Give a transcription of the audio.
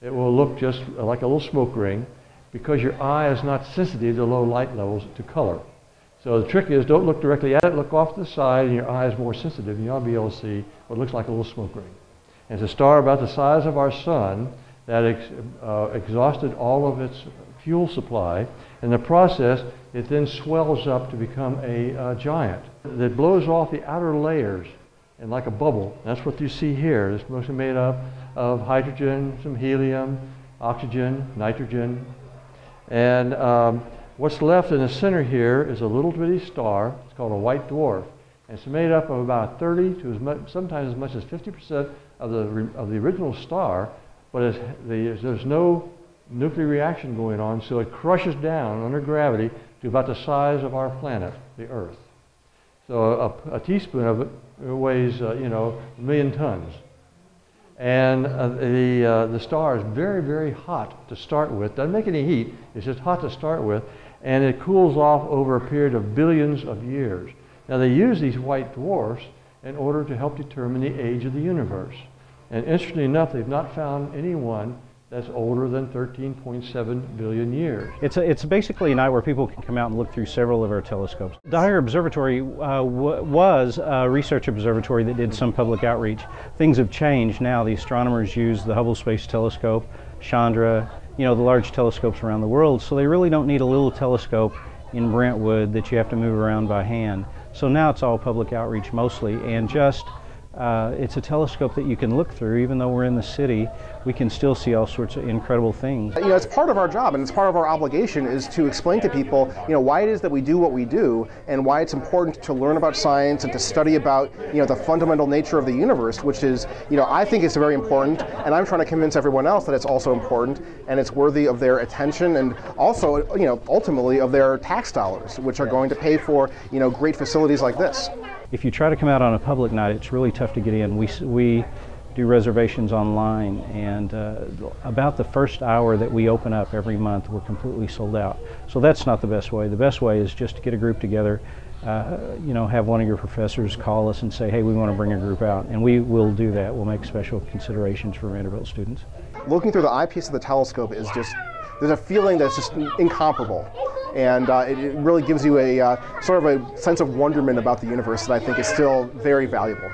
it will look just like a little smoke ring because your eye is not sensitive to low light levels to color. So the trick is don't look directly at it, look off to the side, and your eye is more sensitive, and you'll be able to see what looks like a little smoke ring. And it's a star about the size of our sun that exhausted all of its fuel supply. In the process, it then swells up to become a giant that blows off the outer layers and like a bubble. That's what you see here. It's mostly made up of hydrogen, some helium, oxygen, nitrogen. And what's left in the center here is a little bitty star. It's called a white dwarf. And it's made up of about 30 to sometimes as much as 50% of the original star, but there's no nuclear reaction going on, so it crushes down under gravity to about the size of our planet, the Earth. So a teaspoon of it weighs, you know, 1 million tons. And the star is very, very hot to start with. Doesn't make any heat, it's just hot to start with, and it cools off over a period of billions of years. Now they use these white dwarfs in order to help determine the age of the universe. And interestingly enough, they've not found anyone that's older than 13.7 billion years. It's basically a night where people can come out and look through several of our telescopes. Dyer Observatory was a research observatory that did some public outreach. Things have changed now. The astronomers use the Hubble Space Telescope, Chandra, you know, the large telescopes around the world, so they really don't need a little telescope in Brentwood that you have to move around by hand. So now it's all public outreach mostly, and just it's a telescope that you can look through. Even though we're in the city, we can still see all sorts of incredible things. You know, it's part of our job and it's part of our obligation is to explain to people, you know, why it is that we do what we do and why it's important to learn about science and to study about, you know, the fundamental nature of the universe, which is, you know, I think it's very important, and I'm trying to convince everyone else that it's also important and it's worthy of their attention and also, you know, ultimately of their tax dollars, which are going to pay for, you know, great facilities like this. If you try to come out on a public night, it's really tough to get in. We do reservations online, and about the first hour that we open up every month, we're completely sold out. So that's not the best way. The best way is just to get a group together, you know, have one of your professors call us and say, hey, we want to bring a group out, and we will do that. We'll make special considerations for Vanderbilt students. Looking through the eyepiece of the telescope is just, there's a feeling that's just incomparable. And it really gives you a sort of a sense of wonderment about the universe that I think is still very valuable.